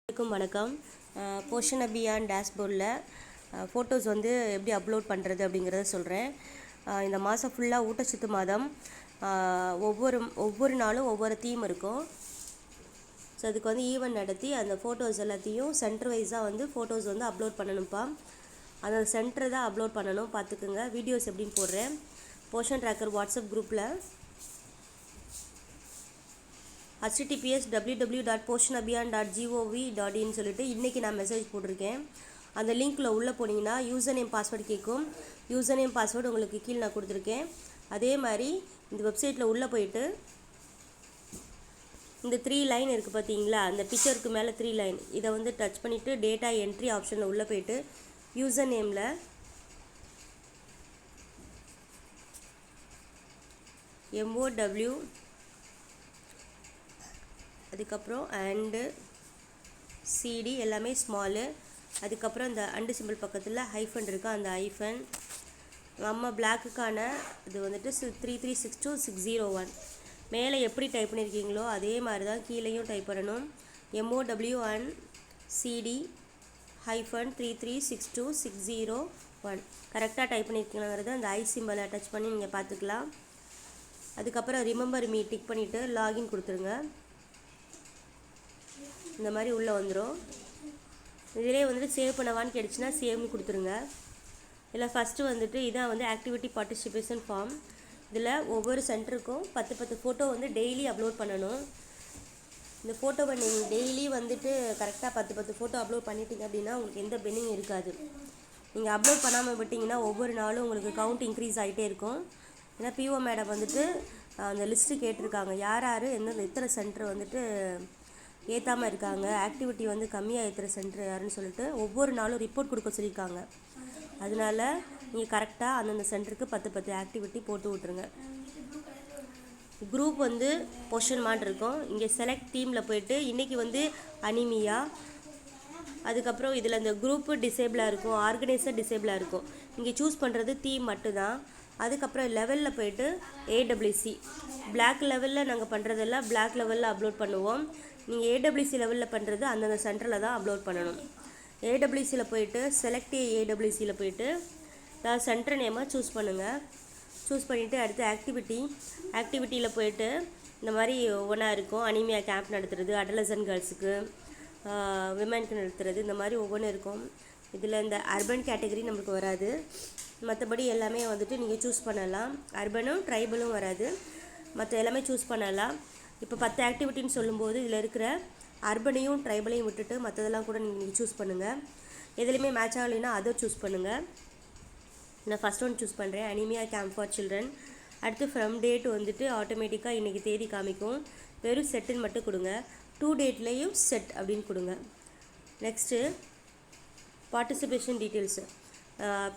வணக்கம். போஷன் அபியான் டேஷ்போர்டில் ஃபோட்டோஸ் வந்து எப்படி அப்லோட் பண்ணுறது அப்படிங்கிறத சொல்கிறேன். இந்த மாதம் ஃபுல்லாக ஊட்டச்சத்து மாதம். ஒவ்வொரு நாளும் ஒவ்வொரு தீம் இருக்கும். ஸோ அதுக்கு வந்து ஈவெண்ட் நடத்தி அந்த ஃபோட்டோஸ் எல்லாத்தையும் சென்டர் வைஸாக வந்து ஃபோட்டோஸ் வந்து அப்லோட் பண்ணணும்ப்பா. அந்த சென்டர் தான் அப்லோட் பண்ணணும், பார்த்துக்குங்க. வீடியோஸ் எப்படின்னு போடுறேன். போஷன் ட்ராக்கர் வாட்ஸ்அப் குரூப்பில் https://www.poshanabhiyan.gov.in சொல்லிட்டு இன்றைக்கி நான் மெசேஜ் போட்டிருக்கேன். அந்த லிங்க்கில் உள்ளே போனீங்கன்னா யூசர் நேம் பாஸ்வேர்டு கேட்கும். யூசர் நேம் பாஸ்வேர்டு உங்களுக்கு கீழே நான் கொடுத்துருக்கேன். அதே மாதிரி இந்த வெப்சைட்டில் உள்ளே போயிட்டு இந்த 3 லைன் இருக்குது பார்த்தீங்களா, அந்த பிக்சருக்கு மேலே 3 லைன், இதை வந்து டச் பண்ணிவிட்டு டேட்டா என்ட்ரி ஆப்ஷனில் உள்ளே போயிட்டு யூசர் நேமில் MOW அதுக்கப்புறம் அண்டு CD எல்லாமே ஸ்மாலு, அதுக்கப்புறம் இந்த அண்டு சிம்பிள் பக்கத்தில் ஹைஃபன் இருக்கா, அந்த ஹைஃபன் நம்ம பிளாக்குக்கான இது வந்துட்டு 3362601 மேலே எப்படி டைப் பண்ணியிருக்கீங்களோ அதே மாதிரி தான் கீழேயும் டைப் பண்ணணும். MOW and CD ஹைஃபன் 3362601 கரெக்டாக டைப் பண்ணியிருக்கீங்கிறது அந்த ஐ சிம்பிளை டச் பண்ணி நீங்கள் பார்த்துக்கலாம். அதுக்கப்புறம் ரிமெம்பர் மீ டிக் பண்ணிவிட்டு லாகின் கொடுத்துருங்க. இந்த மாதிரி உள்ளே வந்துடும். இதிலே வந்துட்டு சேவ் பண்ணவான்னு கேட்டுச்சுன்னா சேவ்னு கொடுத்துருங்க. இதில் ஃபஸ்ட்டு வந்துட்டு இதான் வந்து ஆக்டிவிட்டி பார்ட்டிசிபேஷன் ஃபார்ம். இதில் ஒவ்வொரு சென்டருக்கும் 10 ஃபோட்டோ வந்து டெய்லி அப்லோட் பண்ணணும். இந்த ஃபோட்டோவை நீங்கள் டெய்லி வந்துட்டு கரெக்டாக 10 ஃபோட்டோ அப்லோட் பண்ணிட்டீங்க அப்படின்னா உங்களுக்கு எந்த பெண்ணிங் இருக்காது. நீங்கள் அப்லோட் பண்ணாமல் விட்டிங்கன்னா ஒவ்வொரு நாளும் உங்களுக்கு கவுண்ட் இன்க்ரீஸ் ஆகிட்டே இருக்கும். ஏன்னா பிஓ மேடம் வந்துட்டு அந்த லிஸ்ட்டு கேட்டிருக்காங்க, யார் யார் எத்தனை சென்டர் வந்துட்டு ஏற்றாமல் இருக்காங்க, ஆக்டிவிட்டி வந்து கம்மியாக ஏற்றுற சென்டர் யாருன்னு சொல்லிட்டு ஒவ்வொரு நாளும் ரிப்போர்ட் கொடுக்க சொல்லியிருக்காங்க. அதனால் நீங்கள் கரெக்டாக அந்தந்த சென்டருக்கு 10 ஆக்டிவிட்டி போட்டு விட்ருங்க. குரூப் வந்து பொஷன் மாட் இருக்கும். இங்கே செலக்ட் டீமில் போயிட்டு இன்றைக்கி வந்து அனிமியா, அதுக்கப்புறம் இதில் இந்த குரூப்பு டிசேபிளாக இருக்கும், ஆர்கனைசர் டிசேபிளாக இருக்கும். இங்கே சூஸ் பண்ணுறது தீம் மட்டும்தான். அதுக்கப்புறம் லெவலில் போயிட்டு AWC பிளாக் லெவலில் நாங்கள் பண்ணுறதெல்லாம் பிளாக் லெவலில் அப்லோட் பண்ணுவோம். நீங்கள் AWC லெவலில் பண்ணுறது அந்தந்த சென்டரில் தான் அப்லோட் பண்ணணும். AWCயில் போயிட்டு செலக்ட் AWCயில் போயிட்டு நான் சென்டர் நேமாக சூஸ் பண்ணுங்கள். சூஸ் பண்ணிவிட்டு அடுத்து ஆக்டிவிட்டியில் போயிட்டு இந்த மாதிரி ஒவ்வொன்றா இருக்கும். அனிமியா கேம்ப் நடத்துறது, அடலசன் கேர்ள்ஸுக்கு, விமென்க்கு நடத்துறது, இந்த மாதிரி ஒவ்வொன்றும் இருக்கும். இதில் இந்த அர்பன் கேட்டகரி நம்மளுக்கு வராது. மற்றபடி எல்லாமே வந்துட்டு நீங்கள் சூஸ் பண்ணலாம். அர்பனும் ட்ரைபலும் வராது, மற்ற எல்லாமே சூஸ் பண்ணலாம். இப்போ 10 ஆக்டிவிட்டின்னு சொல்லும்போது இதில் இருக்கிற அர்பனையும் ட்ரைபலையும் விட்டுட்டு மற்றதெல்லாம் கூட நீங்கள் சூஸ் பண்ணுங்கள். எதுலேயுமே மேட்ச் ஆகலைன்னா அதை சூஸ் பண்ணுங்கள். நான் ஃபஸ்ட் ஒன் சூஸ் பண்ணுறேன், அனிமியா கேம்ப் ஃபார் சில்ட்ரன். அடுத்து ஃப்ரம் டேட் வந்துட்டு ஆட்டோமேட்டிக்காக இன்றைக்கி தேதி காமிக்கும். வெறும் செட்டுன்னு மட்டும் கொடுங்க. 2 டேட்லேயும் செட் அப்படின்னு கொடுங்க. நெக்ஸ்ட்டு பார்ட்டிசிபேஷன் டீட்டெயில்ஸு,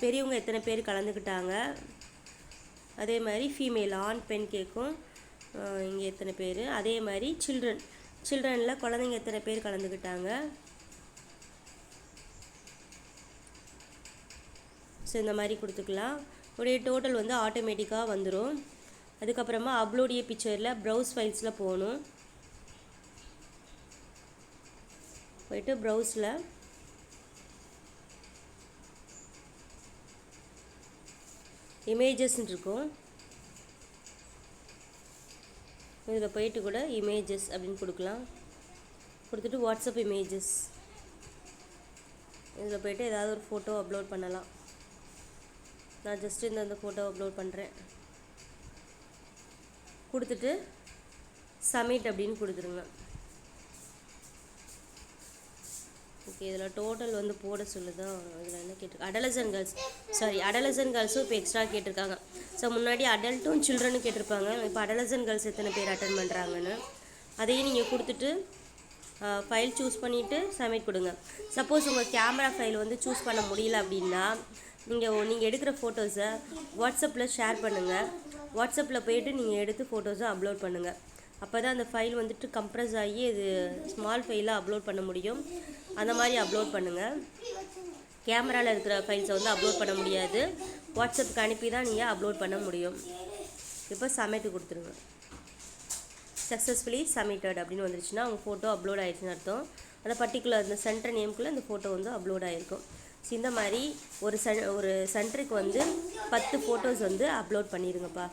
பெரியவங்க எத்தனை பேர் கலந்துக்கிட்டாங்க, அதே மாதிரி ஃபீமேல் ஆண் பெண் கேட்கும், இங்கே எத்தனை பேர், அதே மாதிரி சில்ட்ரனில் குழந்தைங்க எத்தனை பேர் கலந்துக்கிட்டாங்க. ஸோ இந்த மாதிரி கொடுத்துக்கலாம். உடைய டோட்டல் வந்து ஆட்டோமேட்டிக்காக வந்துடும். அதுக்கப்புறமா அப்லோடிய பிக்சரில் ப்ரௌஸ் ஃபைல்ஸில் போகணும். போயிட்டு ப்ரௌஸில் இமேஜஸ்ன்னு இருக்கும். இதில் போயிட்டு கூட இமேஜஸ் அப்படின்னு கொடுக்கலாம். கொடுத்துட்டு வாட்ஸ்அப் இமேஜஸ், இதில் போய்ட்டு ஏதாவது ஒரு ஃபோட்டோ அப்லோட் பண்ணலாம். நான் ஜஸ்ட் இந்த ஃபோட்டோ அப்லோட் பண்ணுறேன். கொடுத்துட்டு சப்மிட் அப்படின்னு கொடுத்துருங்க. ஓகே, இதில் டோட்டல் வந்து போட சொல்லுதான். இதில் என்ன கேட்டிருக்காங்க, அடலசன் கேர்ள்ஸும் இப்போ எக்ஸ்ட்ரா கேட்டிருக்காங்க. ஸோ முன்னாடி அடல்ட்டும் சில்ட்ரனும் கேட்டிருப்பாங்க. இப்போ அடலசன் கேர்ள்ஸ் எத்தனை பேர் அட்டன் பண்ணுறாங்கன்னு அதையும் நீங்கள் கொடுத்துட்டு ஃபைல் சூஸ் பண்ணிவிட்டு சப்மிட் கொடுங்க. சப்போஸ் உங்கள் கேமரா ஃபைல் வந்து சூஸ் பண்ண முடியல அப்படின்னா நீங்கள் எடுக்கிற ஃபோட்டோஸை வாட்ஸ்அப்பில் ஷேர் பண்ணுங்கள். வாட்ஸ்அப்பில் போயிட்டு நீங்கள் எடுத்து ஃபோட்டோஸை அப்லோட் பண்ணுங்கள். அப்போ தான் அந்த ஃபைல் வந்துட்டு கம்ப்ரஸ் ஆகி இது ஸ்மால் ஃபைலாக அப்லோட் பண்ண முடியும். அந்த மாதிரி அப்லோட் பண்ணுங்கள். கேமராவில் இருக்கிற ஃபைல்ஸை வந்து அப்லோட் பண்ண முடியாது. வாட்ஸ்அப்புக்கு அனுப்பி தான் நீங்கள் அப்லோட் பண்ண முடியும். இப்போ சப்மிட் கொடுத்துருங்க. சக்ஸஸ்ஃபுல்லி சப்மிட்டட் அப்படின்னு வந்துருச்சுன்னா உங்கள் ஃபோட்டோ அப்லோட் ஆகிடுச்சுன்னு அர்த்தம். அந்த பர்டிகுலர் அந்த சென்டர் நேம்குள்ளே இந்த ஃபோட்டோ வந்து அப்லோட் ஆகிருக்கும். ஸோ இந்த மாதிரி ஒரு சென்டருக்கு வந்து 10 ஃபோட்டோஸ் வந்து அப்லோட் பண்ணிடுங்கப்பா.